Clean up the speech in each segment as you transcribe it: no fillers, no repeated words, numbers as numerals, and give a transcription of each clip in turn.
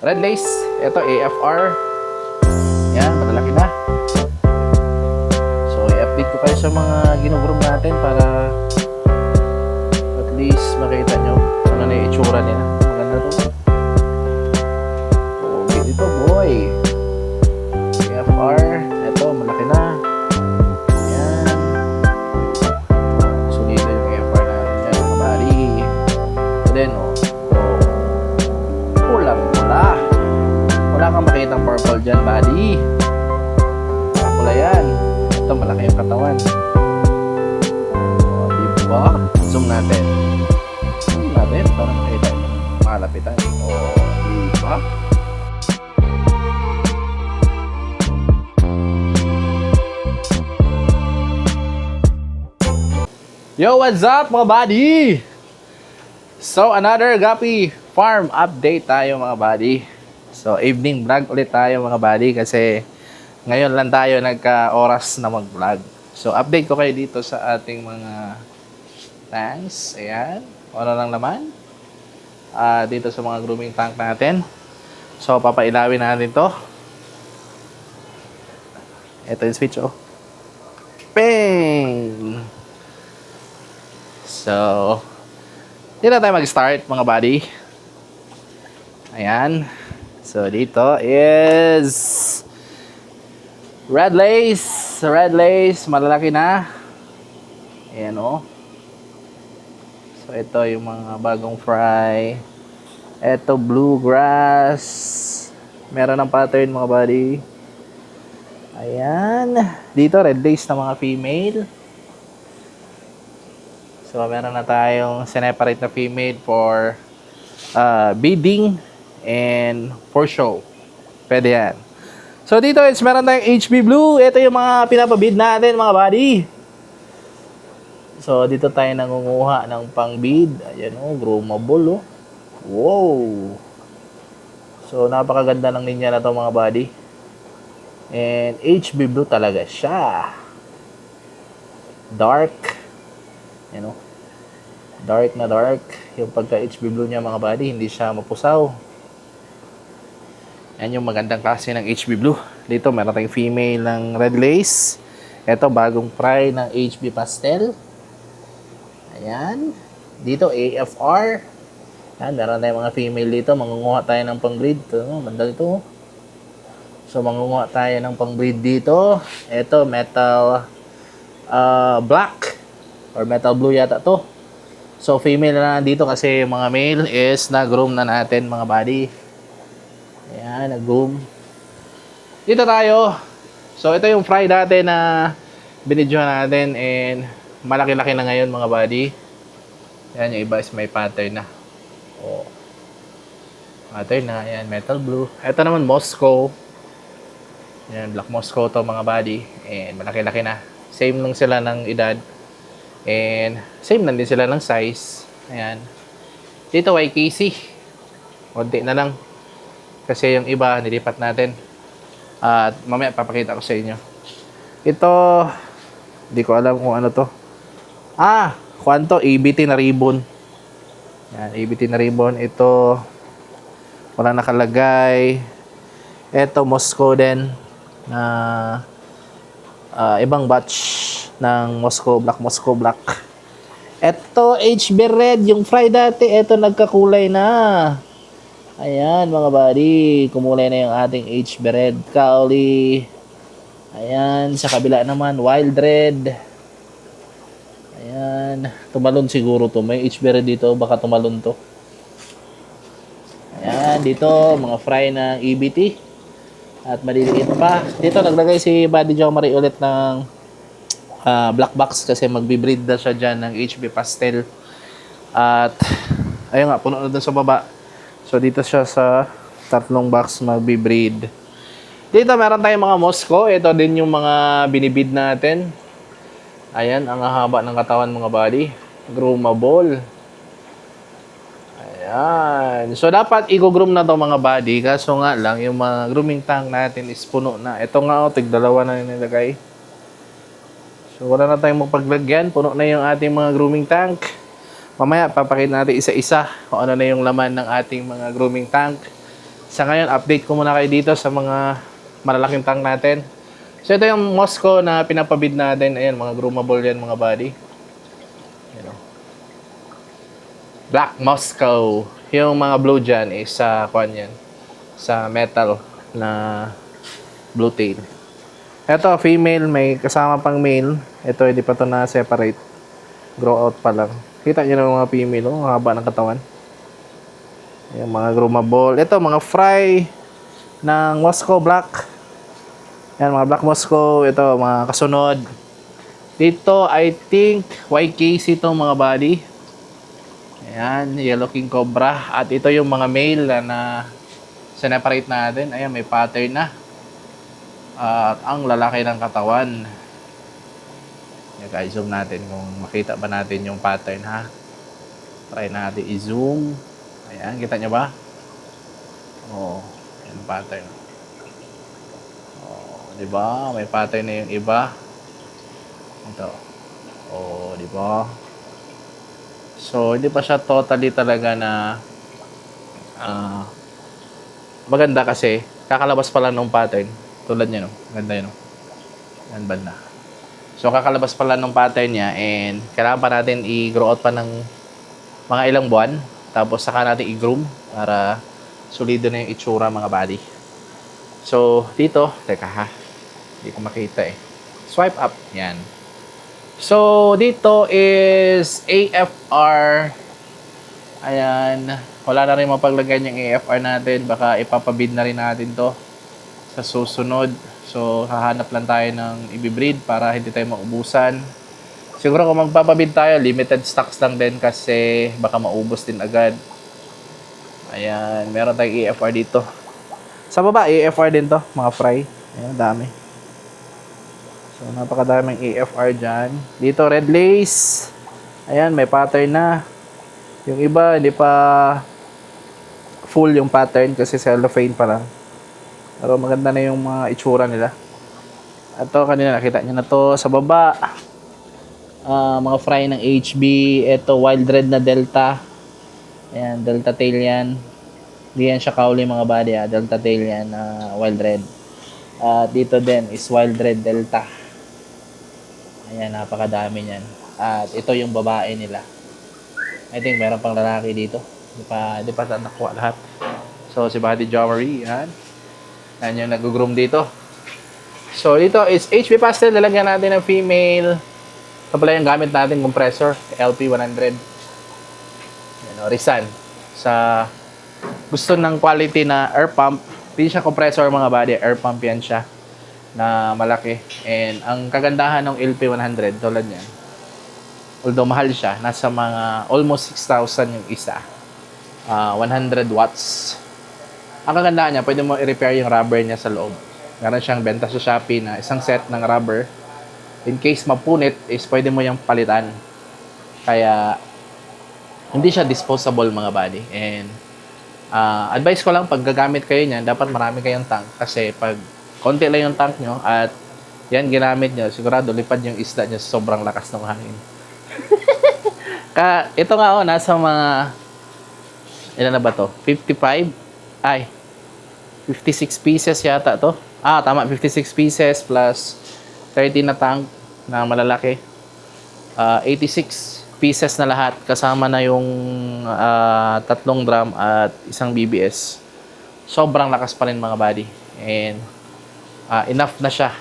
Red lace, ito AFR. Yan, malalaki na. So, i-update ko kayo sa mga ginugroom natin para at least makita nyo ano na yung itsura nila. Maganda to. Okay, dito boy. AFR, ito, malaki na. Yan. Solida yung AFR natin yan, mga bali. So then, pulang-pula. Wala kang makita ng purple dyan, buddy. Pula yan. Ito, malaki yung katawan. O, diba? Zoom natin. Zoom natin para makita yung malapitan. O, diba? Yo, what's up mga buddy? So, another Gapi Farm update tayo mga buddy. So, evening vlog ulit tayo mga buddy kasi ngayon lang tayo nagka-oras na mag-vlog. So, update ko kayo dito sa ating mga tanks. Ayan. Ano lang naman. Dito sa mga grooming tank natin. So, papailawin natin to. Ito yung switch, oh. Bang! So, dito tayo mag-start mga buddy. Ayan. So, dito is red lace. Red lace. Malalaki na. Ayan o. So, ito yung mga bagong fry. Ito, bluegrass. Meron ng pattern mga buddy. Ayan. Dito, red lace na mga female. So, meron na tayong separate na female for breeding and for show. Pwede yan. So, dito is meron tayong HB Blue. Ito yung mga pinapabid natin, mga buddy. So, dito tayo nangunguha ng pang-bid. Ayan o, groomable o. Wow! So, napakaganda ng linya na to mga buddy. And HB Blue talaga siya. Dark. You know, dark na dark. Yung pagka HB Blue niya mga buddy, hindi siya mapusaw. Yan yung magandang klase ng HB Blue. Dito meron tayong female ng red lace. Ito bagong fry ng HB Pastel. Ayan. Dito AFR. Yan, meron tayong mga female dito. Mangunguha tayo ng pang-breed. Ito, banda dito. So mangunguha tayo ng pang-breed dito. Ito metal black. Or metal blue yata to. So, female na dito kasi mga male is nag-groom na natin mga buddy. Ayan, nag-groom. Dito tayo. So, ito yung fry dati na binidyohan natin and malaki-laki na ngayon mga buddy. Ayan, yung iba is may pattern na. Oh. Pattern na. Ayan, metal blue. Ito naman Moscow. Ayan, black Moscow to mga buddy. And malaki-laki na. Same nung sila ng edad. And same na din sila ng size. Ayan. Dito YKC. Konti na lang. Kasi yung iba nilipat natin. At mamaya papakita ko sa inyo. Ito, hindi ko alam kung ano to. Kuwan to? ABT na ribbon. Ayan, ABT na ribbon. Ito, wala nakalagay. Ito, Moscow din. Ibang batch ng Black Moscow Black. Ito, HB Red, yung fry dati, ito nagkakulay na. Ayan, mga buddy, kumulay na yung ating HB Red Cowley. Ayan, sa kabila naman, Wild Red. Ayan, tumalon siguro to. May HB Red dito, baka tumalon to. Ayan, dito, mga fry ng EBT. At maliliit pa. Dito, naglagay si Buddy Jomari ulit ng black box kasi magbe-breed na siya dyan ng HB Pastel. At ayun nga, puno na dun sa baba. So dito siya sa tatlong box magbe-breed. Dito meron tayong mga Moscow. Ito din yung mga binibid natin. Ayan, ang haba ng katawan mga buddy. Groomable. Ayan. So dapat i-groom na to mga buddy. Kaso nga lang, yung mga grooming tank natin is puno na. Ito nga tig-dalawa na nilagay. So, wala na tayong mapaglagyan. Puno na yung ating mga grooming tank. Mamaya, papakita natin isa-isa kung ano na yung laman ng ating mga grooming tank. Sa ngayon, update ko muna kayo dito sa mga malalaking tank natin. So ito yung Moscow na pinapabid natin. Ayan, mga groomable yan mga body. Ayan, oh. Black Moscow. Yung mga blue dyan is sa yan, sa metal na blue tail. Ito, female, may kasama pang male. Ito, hindi pa to na separate. Grow out pa lang. Kita nyo na mga female, oh, haba ng katawan. Yung mga groomable. Ito, mga fry ng Moscow Black. Yan, mga Black Moscow. Ito, mga kasunod. Dito, I think, YKC itong mga body. Ayan, Yellow King Cobra. At ito yung mga male na separate natin. Ayan, may pattern na. At ang lalaki ng katawan. Ayan, guys, zoom natin kung makita ba natin yung pattern, ha. Try natin i-zoom. Ayan, kita nyo ba? Oh, yan pattern. Oh, di ba? May pattern na yung iba. Ito. Oh, di ba? So, hindi pa siya totally talaga na maganda kasi kakalabas pa lang ng pattern. Tulad niya, no? Ganda yun, no? Yan banda. So, kakalabas pa lang ng pattern niya and kailangan pa natin i-grow out pa ng mga ilang buwan. Tapos, saka natin i-groom para solido na yung itsura mga body. So, dito, teka ha. Hindi ko makita eh. Swipe up. Yan. So, dito is AFR. Ayan. Wala na rin mapaglagay yung AFR natin. Baka ipapabid na rin natin to sa susunod. So, hahanap lang tayo ng ibibreed para hindi tayo maubusan. Siguro kung magpapabid tayo, limited stocks lang din kasi baka maubos din agad. Ayan. Meron tayong AFR dito. Sa baba, AFR din to. Mga fry. Ayan, dami. So, napakadaming AFR dyan. Dito, red lace. Ayan, may pattern na. Yung iba, hindi pa full yung pattern kasi cellophane pa lang. Pero maganda na yung mga itsura nila. Ito, kanina nakita nyo na to sa baba. Mga fry ng HB. Ito, wild red na delta. Ayan, delta tail yan. Hindi yan siya kauli mga body. Delta tail yan, wild red. Dito din is wild red delta. Ayan, napakadami niyan. At ito yung babae nila. I think meron pang lalaki dito. Hindi pa nakuha lahat. So, si Buddy Jomery, yan. Yan yung nag-groom dito. So, dito is HB Pastel. Lalagyan natin ng female. Ito pala yung gamit natin, compressor. LP100. Yan, Risan. Sa gusto ng quality na air pump. Hindi siya compressor mga body. Air pump yan siya. Na malaki. And ang kagandahan ng LP100 tulad niyan, although mahal siya, nasa mga almost 6,000 yung isa. 100 watts. Ang kagandahan niya, pwede mo i-repair yung rubber niya sa loob. Meron siyang benta sa Shopee na isang set ng rubber. In case mapunit, is pwede mo yung palitan. Kaya hindi siya disposable mga body. And advice ko lang, pag gagamit kayo niyan, dapat marami kayong tank. Kasi pag konti lang yung tank nyo at yan ginamit nyo, sigurado lipad yung isda nyo sa sobrang lakas ng hangin. Ito nga nasa mga ilan na ba to? 55? Ay, 56 pieces yata to. Tama, 56 pieces plus 30 na tank na malalaki. 86 pieces na lahat kasama na yung 3 drum at isang BBS. Sobrang lakas pa rin mga body. And enough na siya.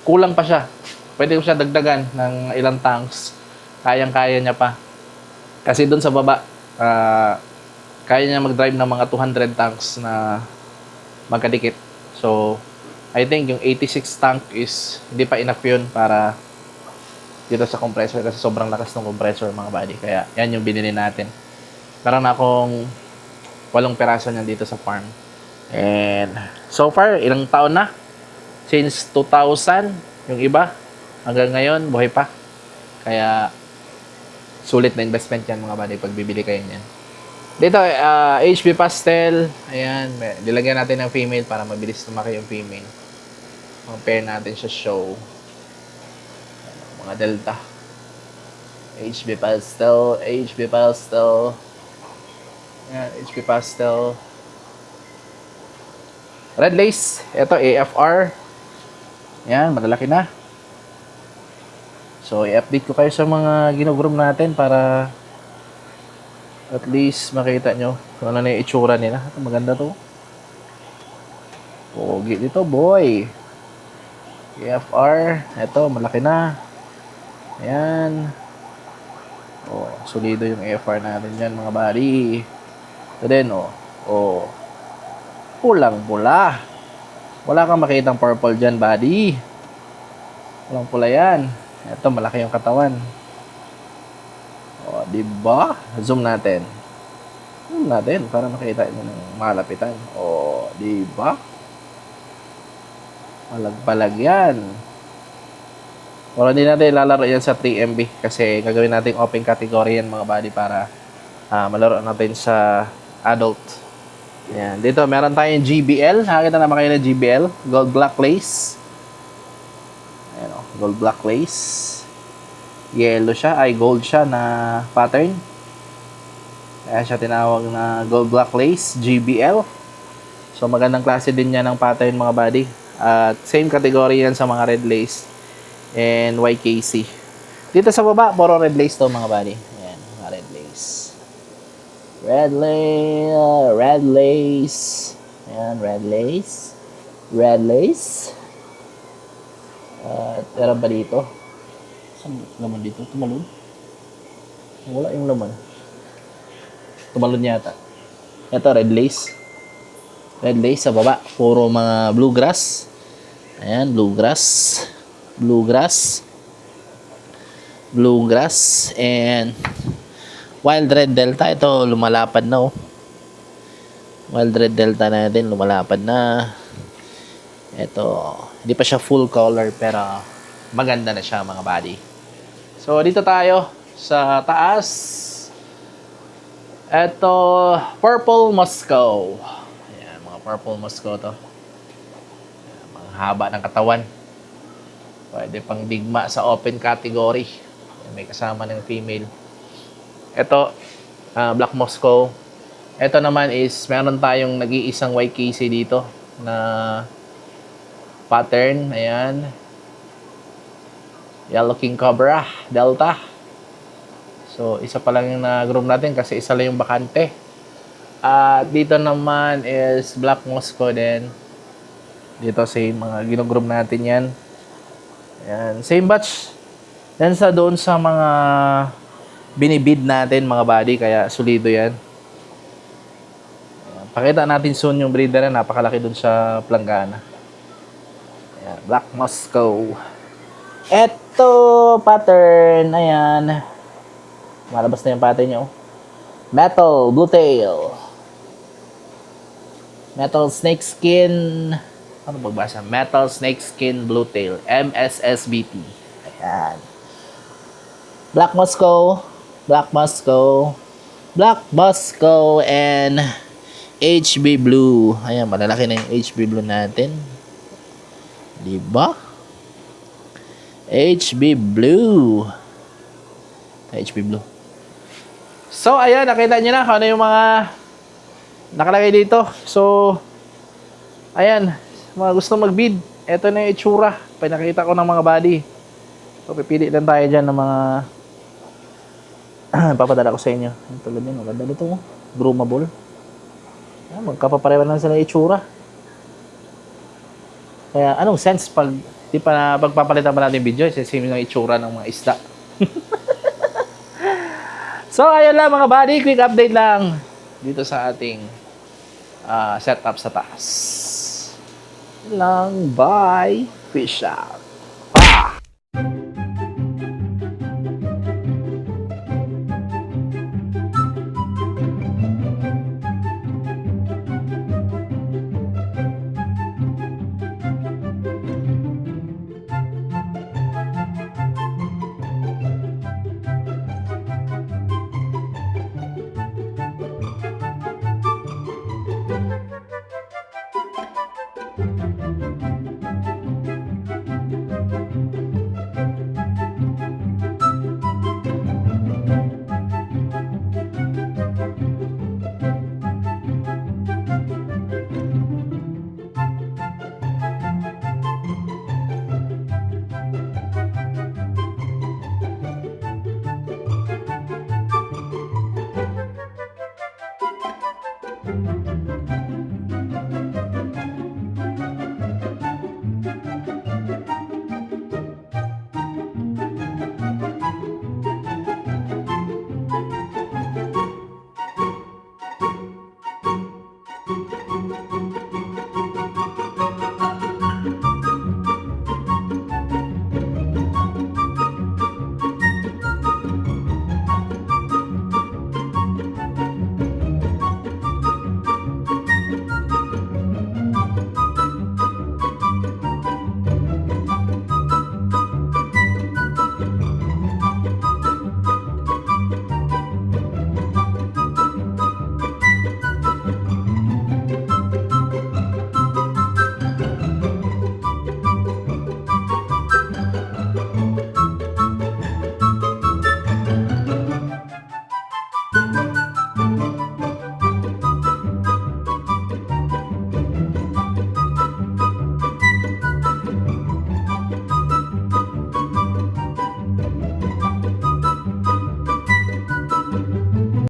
Kulang pa siya. Pwede ko siya dagdagan ng ilang tanks. Kayang-kaya niya pa. Kasi doon sa baba, kaya niya mag-drive ng mga 200 tanks na magkadikit. So, I think yung 86 tank is hindi pa enough yun para dito sa compressor kasi sobrang lakas ng compressor mga body. Kaya yan yung binili natin. Meron na akong 8 peraso niyan dito sa farm. And so far, ilang taon na? Since 2000, yung iba. Hanggang ngayon, buhay pa. Kaya, sulit na investment yan mga buddy pag bibili kayo niyan. Dito, HB Pastel. Ayan, nilagyan natin ng female para mabilis lumaki yung female. Compare natin sa show. Mga delta. HB Pastel, HB Pastel. Ayan, HB Pastel. Red lace, ito AFR. Yan, malalaki na. So, i-update ko kayo sa mga ginugroom natin para at least makita nyo kung ano na yung itsura nila. Ito, maganda to. Pogi dito, boy. AFR, ito, malaki na. Ayan. Oh, solido yung AFR natin dyan, mga buddy. Ito din, oh. Oh. Pulang-pula. Wala kang makitang purple dyan, buddy. Pulang-pula yan. Ito, malaki yung katawan. O, diba? Zoom natin. Zoom natin para makita nyo ng malapitan. O, diba? Palag-palag yan. Pero hindi natin ilalaro yan sa 3MB kasi gagawin natin open category yan mga buddy para malaro natin sa adult. Yan. Dito, meron tayong GBL. Nakakita naman kayo ng GBL. Gold black lace. Ayan o, gold black lace. Yellow siya, ay gold siya na pattern. Kaya siya tinawag na gold black lace, GBL. So magandang klase din yan ng pattern mga buddy. At same category yan sa mga red lace and YKC. Dito sa baba, puro red lace to mga buddy. Ayan, mga red lace. Red lace. Ayan, red lace. Red lace. Meron ba dito? Saan laman dito? Tumalon? Wala yung laman. Tumalon yata. Ito, red lace. Red lace sa baba. Puro mga bluegrass. Ayan, bluegrass. Bluegrass. Bluegrass. And wild red delta. Ito, lumalapad na oh. Wild red delta natin, lumalapad na. Ito, hindi pa siya full color pero maganda na siya mga buddy. So dito tayo sa taas. Ito, purple Moscow. Ayan, mga purple Moscow to. Ayan, mga haba ng katawan. Pwede pang digma sa open category. Ayan, may kasama ng female. Ito, black Moscow. Ito naman is meron tayong nag-iisang YKC dito na pattern, ayan. Yellow King Cobra, Delta. So, isa pa lang yung na-groom natin kasi isa lang yung bakante. Dito naman is Black Moscow din. Dito same, mga ginugroom natin yan. Ayan, same batch. Yan sa doon sa mga binibid natin mga buddy, kaya solido yan. Ayan, pakita natin soon yung breeder na napakalaki doon sa Planggana. Ayan, Black Moscow. Eto, pattern. Ayan. Malabas na yung pattern nyo. Metal, blue tail. Metal snake skin. Ano magbasa? Metal snake skin, blue tail. MSSBT. Ayan. Black Moscow. Black Moscow. Black Moscow and HB Blue. Ayan, malalaki na yung HB Blue natin. Diba? HB Blue. HB Blue. So, ayan, nakita nyo na kung ano yung mga nakalagay dito. So, ayan, mga gusto mag-bid. Ito na yung itsura. Pinakita ko ng mga body. So, pipili lang tayo dyan ng mga papadala ko sa inyo. Ang tulad nyo, maganda dito mo. Groomable. Magkapaparewa lang sila itsura. Kaya, anong sense pag di pa pagpapalitan pa natin video, same ng itsura ng mga isda. So, ayan lang mga buddy, quick update lang dito sa ating setup sa taas. Yun lang, bye, fish out. Pa.